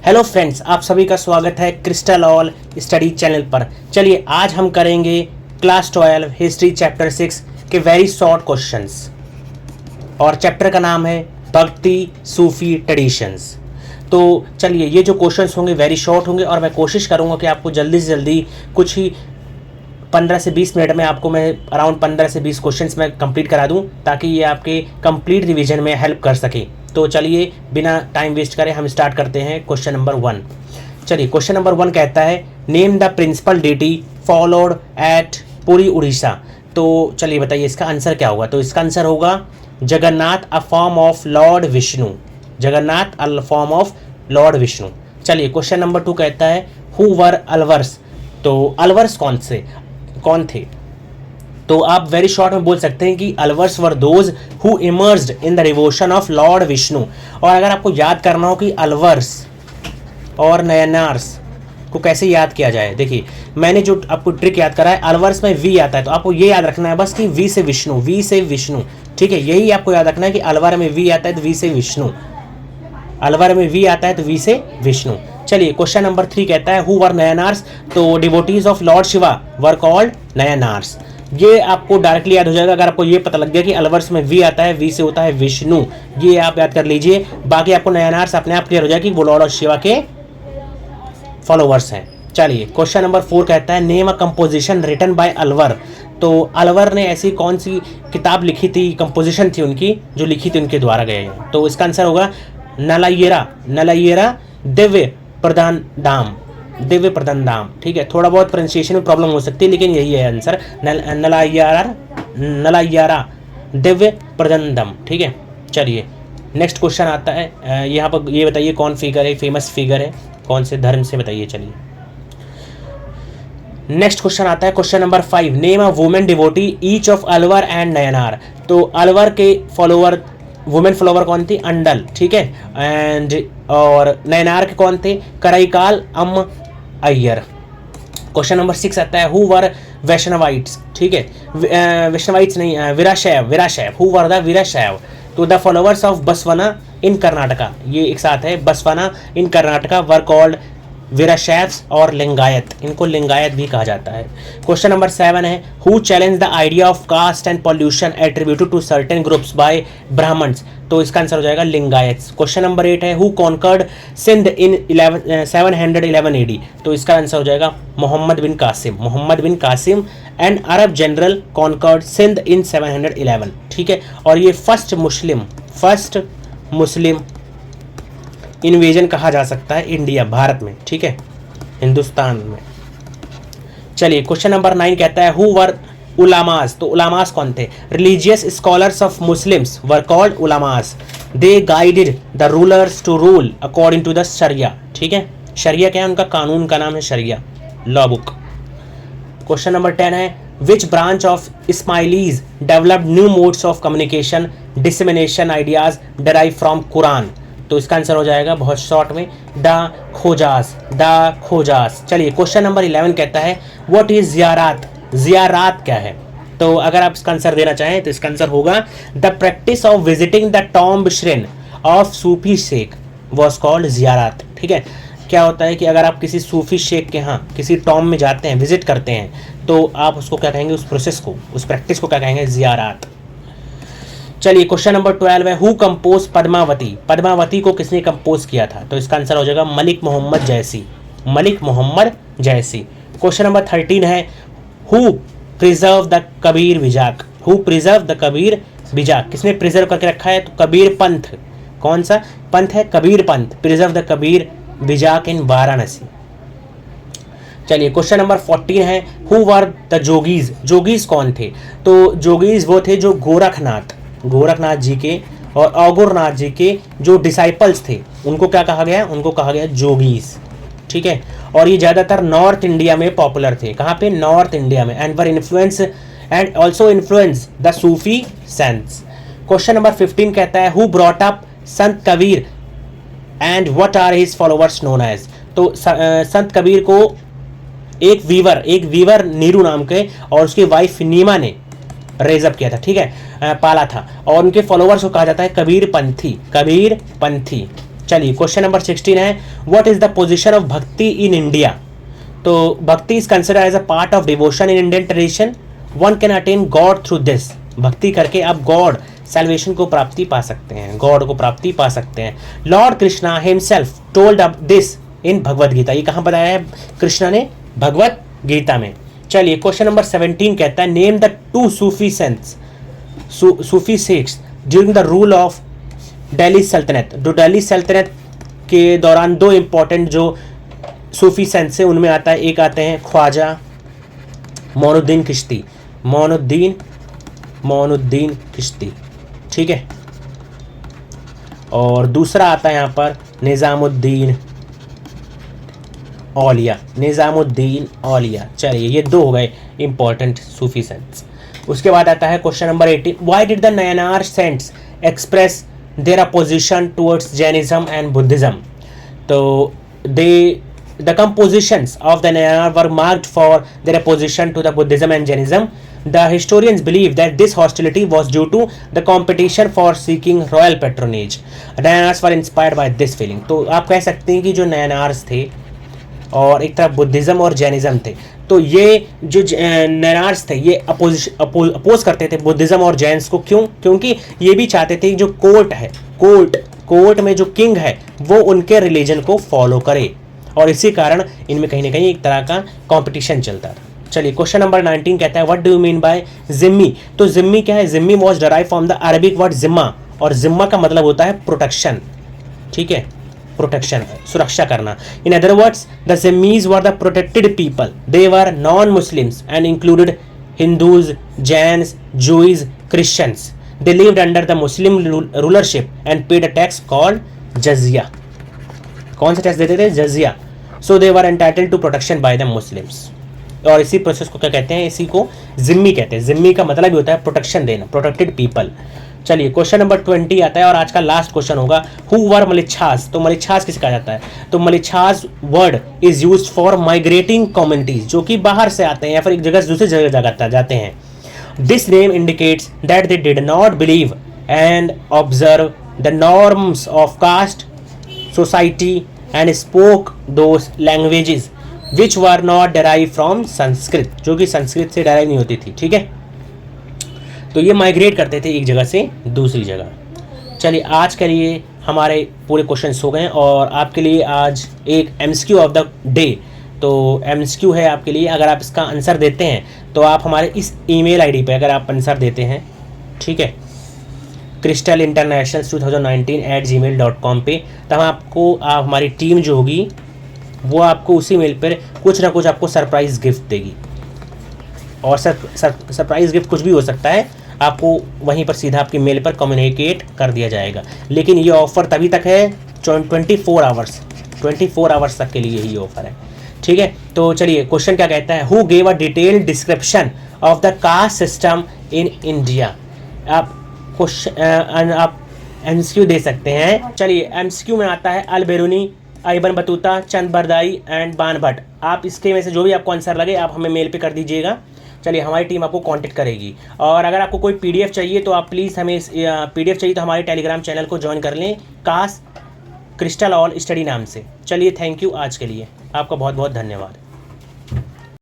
Hello friends, आप सभी का स्वागत है क्रिस्टल ऑल स्टडी चैनल पर। चलिए आज हम करेंगे क्लास 12 हिस्ट्री चैप्टर 6 के वेरी शॉर्ट क्वेश्चंस और चैप्टर का नाम है भक्ति सूफी ट्रेडिशंस। तो चलिए ये जो क्वेश्चंस होंगे वेरी शॉर्ट होंगे और मैं कोशिश करूंगा कि आपको जल्दी से जल्दी कुछ ही 15 से 20 मिनट में आपको मैं अराउंड 15 से 20 क्वेश्चंस मैं कंप्लीट करा दूं ताकि ये आपके कंप्लीट रिवीजन में हेल्प कर सके। तो चलिए बिना टाइम वेस्ट करें हम स्टार्ट करते हैं क्वेश्चन नंबर 1। चलिए क्वेश्चन नंबर 1 कहता है name the principal deity followed at Puri Orissa. तो चलिए बताइए इसका आंसर क्या होगा। तो इसका आंसर होगा Jagannath a form of Lord Vishnu. Jagannath a form of Lord Vishnu. चलिए क्वेश्चन नंबर 2 कहता है हु वर अलवर्स। तो अलवर्स कौन थे। तो आप वेरी शॉर्ट में बोल सकते हैं कि अलवर्स वर those who emerged in the devotion of Lord Vishnu. और अगर आपको याद करना हो कि अलवर्स और नयनार्स को कैसे याद किया जाए, देखिए मैंने जो आपको ट्रिक याद करा है, अलवर्स में वी आता है तो आपको ये याद रखना है बस कि वी से विष्णु। ठीक है, यही आपको याद रखना है कि अलवर में वी आता है तो वी से विष्णु, अलवर में वी आता है तो वी से विष्णु। चलिए क्वेश्चन नंबर 3 कहता है हु वर नयनार्स। तो devotees of lord Shiva were called Nayanars. ये आपको डायरेक्टली याद हो जाएगा अगर आपको ये पता लग गया कि अलवर्स में वी आता है, वी से होता है विष्णु। ये आप याद कर लीजिए, बाकी आपको नयनार्स अपने आप क्लियर हो जाएगा कि वो लॉर्ड ऑफ शिवा के फॉलोवर्स हैं। चलिए क्वेश्चन नंबर 4 कहता है name a composition written by Alvar. तो अलवर ने ऐसी कौन सी किताब लिखी थी, कंपोजिशन थी उनकी जो लिखी थी उनके द्वारा गए। तो इसका आंसर होगा नलायेरा दिव्य प्रदान दाम। ठीक है, थोड़ा बहुत प्रोनाउंसिएशन में प्रॉब्लम हो सकती है लेकिन यही है आंसर, नलाय्यारा दिव्य प्रदंदम। ठीक है, चलिए नेक्स्ट क्वेश्चन आता है। यहाँ पर ये बताइए कौन फिगर है, फेमस फिगर है, कौन से धर्म से, बताइए। चलिए नेक्स्ट क्वेश्चन आता है question number 5 name a women devotee each of Alvar and Nayanar. तो अलवर के फॉलोवर वुमेन फॉलोवर कौन थी, अंडल। ठीक है, एंड और नयनार के कौन थे, कराईकाल अय्यर। क्वेश्चन नंबर 6 आता है हु वर वैष्णवाइट्स। ठीक है, वैष्णवाइट्स नहीं, वीराशैव। Who were the Veerashaiva. तो the followers of Basavanna in Karnataka, ये एक साथ है, बसवना इन कर्नाटका वर कॉल्ड वीराशैव्स और लिंगायत, इनको लिंगायत भी कहा जाता है। क्वेश्चन नंबर 7 है who challenge the idea of caste and pollution attributed to certain groups by Brahmins. तो इसका आंसर हो जाएगा लिंगायत्स। क्वेश्चन नंबर 8 है who conquered Sindh in 711 AD। तो इसका आंसर हो जाएगा Mohammad bin Qasim and Arab general conquered Sindh in 711। ठीक है, और ये फर्स्ट मुस्लिम इन्वेजन कहा जा सकता है इंडिया, भारत में। ठीक है, हिंदुस्तान में। चलिए क्वेश्चन नंबर 9 कहता है हु वर उलामास। तो उलामास कौन थे, religious scholars of Muslims were called ulamas. They guided the rulers to rule according to the sharia. ठीक है, शरिया क्या है, उनका कानून का नाम है शरिया, लॉ बुक। क्वेश्चन नंबर 10 है which branch of Ismailis developed new modes of communication dissemination ideas derive from Quran. तो इसका आंसर हो जाएगा बहुत शॉर्ट में द खोजास। चलिए क्वेश्चन नंबर 11 कहता है व्हाट इज जियारात क्या है। तो अगर आप इसका आंसर देना चाहें तो इसका आंसर होगा the practice of visiting the tomb shrine of Sufi sheikh was called ziyarat. ठीक है, क्या होता है कि अगर आप किसी सूफी शेख के यहाँ किसी टॉम्ब में जाते हैं, विजिट करते हैं, तो आप उसको क्या कहेंगे, उस प्रोसेस को, उस प्रैक्टिस को क्या कहेंगे, जियारात। चलिए क्वेश्चन नंबर 12 है हु कंपोज पद्मावती को किसने कंपोज किया था। तो इसका आंसर हो जाएगा मलिक मोहम्मद जैसी। क्वेश्चन नंबर 13 है हु प्रिजर्व द कबीर विजाक। किसने प्रिजर्व करके रखा है, तो कबीर पंथ। कौन सा पंथ है, कबीर पंथ, प्रिजर्व द कबीर विजाक इन वाराणसी। चलिए क्वेश्चन नंबर 14 है हु वर द जोगीज कौन थे। तो जोगीज वो थे जो गोरखनाथ जी के और अघोरनाथ जी के जो डिसाइपल्स थे, उनको क्या कहा गया, उनको कहा गया जोगीज। ठीक है, और ये ज़्यादातर नॉर्थ इंडिया में पॉपुलर थे। कहाँ पे, नॉर्थ इंडिया में। And were influence and also influence the Sufi sense. Question number 15 कहता है who brought up Sant Kabir and what are his followers known as. तो संत कबीर को एक वीवर नीरू नाम के और उसकी वाइफ नीमा ने रेजअप किया था। ठीक है, पाला था, और उनके फॉलोवर्स को कहा जाता है कबीर पंथी। चलिए क्वेश्चन नंबर 16 है, what is the position of bhakti in India. तो bhakti is considered as a part of devotion in Indian tradition, one can attain god through this. Bhakti करके आप गॉड सैल्वेशन को प्राप्ति पा सकते हैं, गॉड को प्राप्ति पा सकते हैं। Lord Krishna himself told this in Bhagavad Gita. ये कहाँ बताया है कृष्णा ने? भगवत गीता में। चलिए क्वेश्चन नंबर 17 कहता है, name the two Sufi cents Sufi sects during the rule of Delhi सल्तनत। जो दिल्ली सल्तनत के दौरान दो इंपॉर्टेंट जो सूफी सेंट्स से उनमें आता है, एक आते हैं ख्वाजा मोइनुद्दीन चिश्ती, मोइनुद्दीन चिश्ती, ठीक है, और दूसरा आता है यहाँ पर निज़ामुद्दीन औलिया। चलिए ये दो हो गए इंपॉर्टेंट सूफी सेंट्स। उसके बाद आता है question number 18, why did the Nayanar saints express their opposition towards Jainism and Buddhism. तो the compositions of the Nayanar were marked for their opposition to the Buddhism and Jainism. The historians believe that this hostility was due to the competition for seeking royal patronage. Nayanars were inspired by this feeling. तो आप कह सकते हैं कि जो नयनार्स थे और एक तरफ बुद्धिज़्म और जैनिज़्म थे, तो ये जो नयनार्स थे ये अपोज करते थे बुद्धिज़्म और जैन्स को। क्यों? क्योंकि ये भी चाहते थे कि जो कोर्ट में जो किंग है वो उनके रिलीजन को फॉलो करे, और इसी कारण इनमें कहीं ना कहीं एक तरह का कंपटीशन चलता था। चलिए क्वेश्चन नंबर 19 कहता है, what do you mean by Jimmy. तो जिम्मी क्या है? Jimmy was derive from the Arabic word जिम्मा, और जिम्मा का मतलब होता है प्रोटेक्शन, ठीक है, प्रोटेक्शन, सुरक्षा करना। इन अदर वर्ड्स द जिम्मीज were the protected people, they were non Muslims and included Hindus, Jains, Jews, Christians. They lived under the Muslim rulership and paid a tax called जजिया। कौन सा टैक्स देते थे? जजिया। So they were entitled to protection by the Muslims. और इसी process को क्या कहते हैं? इसी को जिम्मी कहते हैं। जिम्मी का मतलब भी होता है प्रोटेक्शन देना, प्रोटेक्टेड पीपल। चलिए क्वेश्चन नंबर 20 आता है और आज का लास्ट क्वेश्चन होगा, हु वर मलिच्छास। तो मलिच्छास किसे कहा जाता है? तो मलिच्छास word is used for migrating communities, जो कि बाहर से आते हैं या फिर एक जगह से दूसरी जगह जाते हैं। This name indicates that they did not believe and observe the norms of caste society and spoke those languages which were not derived from Sanskrit, जो कि संस्कृत से डेराइव नहीं होती थी, ठीक है। तो ये माइग्रेट करते थे एक जगह से दूसरी जगह। चलिए आज के लिए हमारे पूरे क्वेश्चंस हो गए और आपके लिए आज एक MCQ ऑफ द डे। तो MCQ है आपके लिए, अगर आप इसका आंसर देते हैं तो आप हमारे इस ईमेल आईडी पे अगर आप आंसर देते हैं, ठीक है, cristalinternationals2019@gmail.com पे, तब आपको हमारी टीम जो होगी वो आपको उसी मेल पर कुछ ना कुछ आपको सरप्राइज़ गिफ्ट देगी। और सरप्राइज़ गिफ्ट कुछ भी हो सकता है, आपको वहीं पर सीधा आपकी मेल पर कम्युनिकेट कर दिया जाएगा। लेकिन ये ऑफ़र तभी तक है 24 आवर्स तक के लिए ही ऑफ़र है, ठीक है। तो चलिए क्वेश्चन क्या कहता है, who gave a detailed description of the caste system in India. आप MCQ दे सकते हैं। चलिए MCQ में आता है Al-Biruni, Ibn Battuta, Chand Bardai and बान भट्ट। आप इसके में से जो भी आपको आंसर लगे आप हमें मेल पे कर दीजिएगा। चलिए हमारी टीम आपको कांटेक्ट करेगी। और अगर आपको कोई PDF चाहिए तो आप प्लीज़ हमें PDF चाहिए तो हमारे टेलीग्राम चैनल को ज्वाइन कर लें, कास्ट क्रिस्टल ऑल स्टडी नाम से। चलिए थैंक यू आज के लिए, आपका बहुत बहुत धन्यवाद।